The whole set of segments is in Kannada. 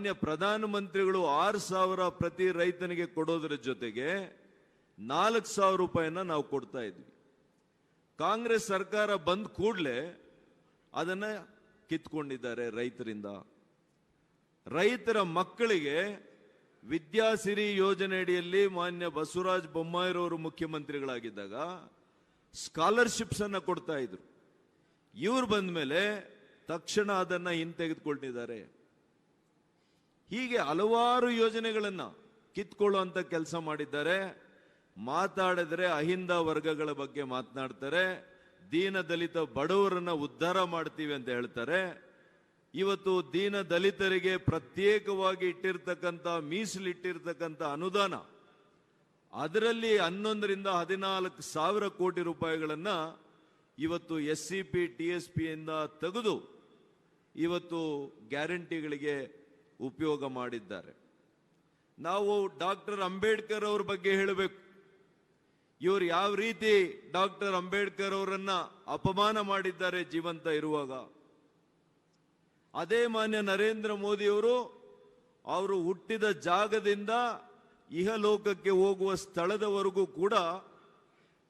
ಮಾನ್ಯ ಪ್ರಧಾನಮಂತ್ರಿಗಳು 6,000 ಪ್ರತಿ ರೈತನಿಗೆ ಕೊಡೋದ್ರ ಜೊತೆಗೆ 4,000 ರೂಪಾಯಿನ ನಾವು ಕೊಡ್ತಾ ಇದ್ವಿ. ಕಾಂಗ್ರೆಸ್ ಸರ್ಕಾರ ಬಂದ ಕೂಡಲೇ ಅದನ್ನ ಕಿತ್ಕೊಂಡಿದ್ದಾರೆ ರೈತರಿಂದ. ರೈತರ ಮಕ್ಕಳಿಗೆ ವಿದ್ಯಾಸಿರಿ ಯೋಜನೆ ಅಡಿಯಲ್ಲಿ ಮಾನ್ಯ ಬಸವರಾಜ ಬೊಮ್ಮಾಯಿರವರು ಮುಖ್ಯಮಂತ್ರಿಗಳಾಗಿದ್ದಾಗ ಸ್ಕಾಲರ್ಶಿಪ್ಸ್ ಅನ್ನ ಕೊಡ್ತಾ ಇದ್ರು. ಇವ್ರು ಬಂದ ಮೇಲೆ ತಕ್ಷಣ ಅದನ್ನ ಹಿಂತೆಗೆದುಕೊಂಡಿದ್ದಾರೆ. ಹೀಗೆ ಹಲವಾರು ಯೋಜನೆಗಳನ್ನ ಕಿತ್ಕೊಳ್ಳುವಂತ ಕೆಲಸ ಮಾಡಿದ್ದಾರೆ. ಮಾತಾಡಿದ್ರೆ ಅಹಿಂದ ವರ್ಗಗಳ ಬಗ್ಗೆ ಮಾತನಾಡ್ತಾರೆ, ದೀನ ದಲಿತ ಬಡವರನ್ನ ಉದ್ಧಾರ ಮಾಡ್ತೀವಿ ಅಂತ ಹೇಳ್ತಾರೆ. ಇವತ್ತು ದೀನ ದಲಿತರಿಗೆ ಪ್ರತ್ಯೇಕವಾಗಿ ಇಟ್ಟಿರ್ತಕ್ಕಂಥ ಮೀಸಲಿಟ್ಟಿರ್ತಕ್ಕಂಥ ಅನುದಾನ, ಅದರಲ್ಲಿ 11ರಿಂದ 14,000 ಕೋಟಿ ರೂಪಾಯಿಗಳನ್ನ ಇವತ್ತು SCP TSP ಇಂದ ತೆಗೆದು ಇವತ್ತು ಗ್ಯಾರಂಟಿಗಳಿಗೆ ಉಪಯೋಗ ಮಾಡಿದ್ದಾರೆ. ನಾವು ಡಾಕ್ಟರ್ ಅಂಬೇಡ್ಕರ್ ಅವ್ರ ಬಗ್ಗೆ ಹೇಳಬೇಕು. ಇವರು ಯಾವ ರೀತಿ ಡಾಕ್ಟರ್ ಅಂಬೇಡ್ಕರ್ ಅವರನ್ನ ಅಪಮಾನ ಮಾಡಿದ್ದಾರೆ ಜೀವಂತ ಇರುವಾಗ. ಅದೇ ಮಾನ್ಯ ನರೇಂದ್ರ ಮೋದಿ ಅವರು ಹುಟ್ಟಿದ ಜಾಗದಿಂದ ಇಹಲೋಕಕ್ಕೆ ಹೋಗುವ ಸ್ಥಳದವರೆಗೂ ಕೂಡ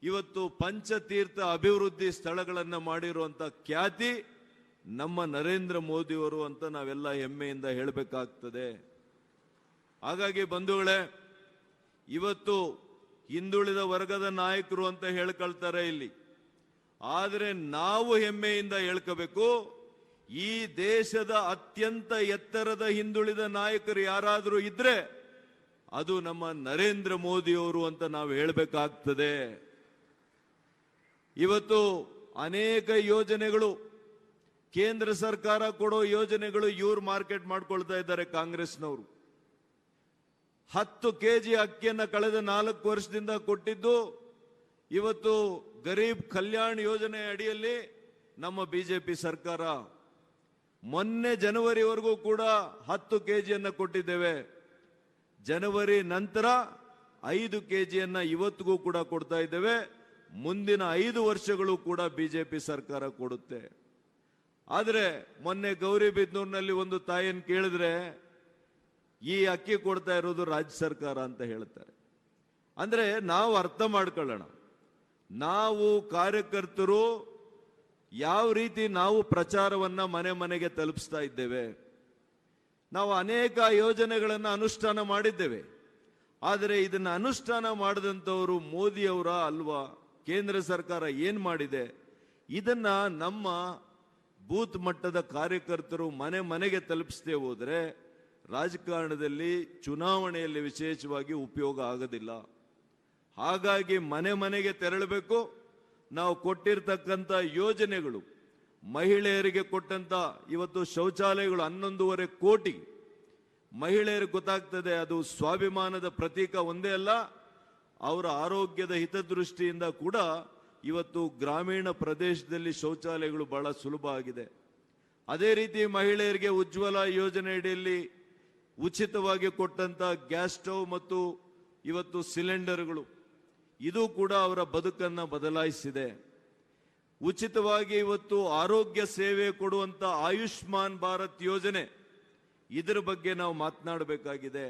ಇವತ್ತು ಪಂಚತೀರ್ಥ ಅಭಿವೃದ್ಧಿ ಸ್ಥಳಗಳನ್ನು ಮಾಡಿರುವಂತ ಖ್ಯಾತಿ ನಮ್ಮ ನರೇಂದ್ರ ಮೋದಿಯವರು ಅಂತ ನಾವೆಲ್ಲ ಹೆಮ್ಮೆಯಿಂದ ಹೇಳಬೇಕಾಗ್ತದೆ. ಹಾಗಾಗಿ ಬಂಧುಗಳೇ, ಇವತ್ತು ಹಿಂದುಳಿದ ವರ್ಗದ ನಾಯಕರು ಅಂತ ಹೇಳ್ಕೊಳ್ತಾರೆ ಇಲ್ಲಿ, ಆದರೆ ನಾವು ಹೆಮ್ಮೆಯಿಂದ ಹೇಳ್ಕೋಬೇಕು, ಈ ದೇಶದ ಅತ್ಯಂತ ಎತ್ತರದ ಹಿಂದುಳಿದ ನಾಯಕರು ಯಾರಾದರೂ ಇದ್ರೆ ಅದು ನಮ್ಮ ನರೇಂದ್ರ ಮೋದಿಯವರು ಅಂತ ನಾವು ಹೇಳಬೇಕಾಗ್ತದೆ. ಇವತ್ತು ಅನೇಕ ಯೋಜನೆಗಳು, ಕೇಂದ್ರ ಸರ್ಕಾರ ಕೊಡೋ ಯೋಜನೆಗಳು ಇವ್ರು ಮಾರ್ಕೆಟ್ ಮಾಡ್ಕೊಳ್ತಾ ಇದ್ದಾರೆ ಕಾಂಗ್ರೆಸ್ನವರು. 10 ಕೆಜಿ ಅಕ್ಕಿಯನ್ನ ಕಳೆದ 4 ವರ್ಷದಿಂದ ಕೊಟ್ಟಿದ್ದು ಇವತ್ತು ಗರೀಬ್ ಕಲ್ಯಾಣ್ ಯೋಜನೆ ಅಡಿಯಲ್ಲಿ ನಮ್ಮ ಬಿಜೆಪಿ ಸರ್ಕಾರ. ಮೊನ್ನೆ ಜನವರಿವರೆಗೂ ಕೂಡ 10 ಕೆಜಿಯನ್ನ ಕೊಟ್ಟಿದ್ದೇವೆ. ಜನವರಿ ನಂತರ 5 ಕೆಜಿಯನ್ನ ಇವತ್ತಿಗೂ ಕೂಡ ಕೊಡ್ತಾ ಇದ್ದೇವೆ. ಮುಂದಿನ 5 ವರ್ಷಗಳು ಕೂಡ ಬಿಜೆಪಿ ಸರ್ಕಾರ ಕೊಡುತ್ತೆ. ಆದರೆ ಮೊನ್ನೆ ಗೌರಿಬಿದನೂರಿನಲ್ಲಿ ಒಂದು ತಾಯಿಯನ್ನು ಕೇಳಿದ್ರೆ ಈ ಅಕ್ಕಿ ಕೊಡ್ತಾ ಇರೋದು ರಾಜ್ಯ ಸರ್ಕಾರ ಅಂತ ಹೇಳ್ತಾರೆ. ಅಂದ್ರೆ ನಾವು ಅರ್ಥ ಮಾಡ್ಕೊಳ್ಳೋಣ, ನಾವು ಕಾರ್ಯಕರ್ತರು ಯಾವ ರೀತಿ ನಾವು ಪ್ರಚಾರವನ್ನ ಮನೆ ಮನೆಗೆ ತಲುಪಿಸ್ತಾ ಇದ್ದೇವೆ. ನಾವು ಅನೇಕ ಯೋಜನೆಗಳನ್ನು ಅನುಷ್ಠಾನ ಮಾಡಿದ್ದೇವೆ. ಆದರೆ ಇದನ್ನ ಅನುಷ್ಠಾನ ಮಾಡಿದಂಥವರು ಮೋದಿಯವರ ಅಲ್ವಾ? ಕೇಂದ್ರ ಸರ್ಕಾರ ಏನ್ ಮಾಡಿದೆ? ಇದನ್ನ ನಮ್ಮ ಬೂತ್ ಮಟ್ಟದ ಕಾರ್ಯಕರ್ತರು ಮನೆ ಮನೆಗೆ ತಲುಪಿಸದೆ ಹೋದ್ರೆ ರಾಜಕಾರಣದಲ್ಲಿ, ಚುನಾವಣೆಯಲ್ಲಿ ವಿಶೇಷವಾಗಿ ಉಪಯೋಗ ಆಗೋದಿಲ್ಲ. ಹಾಗಾಗಿ ಮನೆ ಮನೆಗೆ ತೆರಳಬೇಕು. ನಾವು ಕೊಟ್ಟಿರ್ತಕ್ಕಂಥ ಯೋಜನೆಗಳು, ಮಹಿಳೆಯರಿಗೆ ಕೊಟ್ಟಂತ ಇವತ್ತು ಶೌಚಾಲಯಗಳು 11.5 ಕೋಟಿ ಮಹಿಳೆಯರಿಗೆ ಗೊತ್ತಾಗ್ತದೆ. ಅದು ಸ್ವಾಭಿಮಾನದ ಪ್ರತೀಕ ಒಂದೇ ಅಲ್ಲ, ಅವರ ಆರೋಗ್ಯದ ಹಿತದೃಷ್ಟಿಯಿಂದ ಕೂಡ ಇವತ್ತು ಗ್ರಾಮೀಣ ಪ್ರದೇಶದಲ್ಲಿ ಶೌಚಾಲಯಗಳು ಬಹಳ ಸುಲಭ ಆಗಿದೆ. ಅದೇ ರೀತಿ ಮಹಿಳೆಯರಿಗೆ ಉಜ್ವಲ ಯೋಜನೆ ಅಡಿಯಲ್ಲಿ ಉಚಿತವಾಗಿ ಕೊಟ್ಟಂತ ಗ್ಯಾಸ್ ಸ್ಟವ್ ಮತ್ತು ಇವತ್ತು ಸಿಲಿಂಡರ್ಗಳು, ಇದು ಕೂಡ ಅವರ ಬದುಕನ್ನ ಬದಲಾಯಿಸಿದೆ. ಉಚಿತವಾಗಿ ಇವತ್ತು ಆರೋಗ್ಯ ಸೇವೆ ಕೊಡುವಂತ ಆಯುಷ್ಮಾನ್ ಭಾರತ್ ಯೋಜನೆ, ಇದರ ಬಗ್ಗೆ ನಾವು ಮಾತನಾಡಬೇಕಾಗಿದೆ.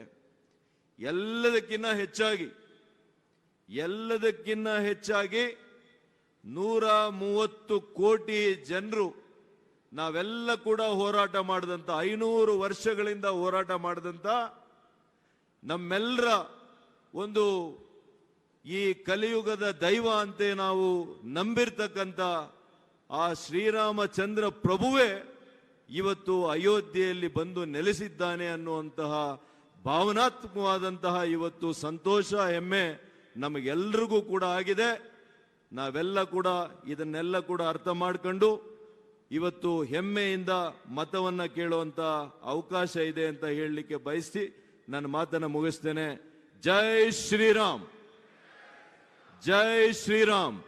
ಎಲ್ಲದಕ್ಕಿಂತ ಹೆಚ್ಚಾಗಿ 130 ಕೋಟಿ ಜನರು ನಾವೆಲ್ಲ ಕೂಡ ಹೋರಾಟ ಮಾಡಿದಂತ, 500 ವರ್ಷಗಳಿಂದ ಹೋರಾಟ ಮಾಡಿದಂತ, ನಮ್ಮೆಲ್ಲರ ಒಂದು ಈ ಕಲಿಯುಗದ ದೈವ ಅಂತೆ ನಾವು ನಂಬಿರ್ತಕ್ಕಂಥ ಆ ಶ್ರೀರಾಮಚಂದ್ರ ಪ್ರಭುವೇ ಇವತ್ತು ಅಯೋಧ್ಯೆಯಲ್ಲಿ ಬಂದು ನೆಲೆಸಿದ್ದಾನೆ ಅನ್ನುವಂತಹ ಭಾವನಾತ್ಮಕವಾದಂತಹ ಇವತ್ತು ಸಂತೋಷ, ಹೆಮ್ಮೆ ನಮಗೆಲ್ಲರಿಗೂ ಕೂಡ ಆಗಿದೆ. ನಾವೆಲ್ಲ ಕೂಡ ಇದನ್ನೆಲ್ಲ ಕೂಡ ಅರ್ಥ ಮಾಡ್ಕೊಂಡು ಇವತ್ತು ಹೆಮ್ಮೆಯಿಂದ ಮತವನ್ನ ಕೇಳುವಂತ ಅವಕಾಶ ಇದೆ ಅಂತ ಹೇಳಲಿಕ್ಕೆ ಬಯಸಿ ನನ್ನ ಮಾತನ್ನ ಮುಗಿಸ್ತೇನೆ. ಜೈ ಶ್ರೀರಾಮ್, ಜೈ ಶ್ರೀರಾಮ್.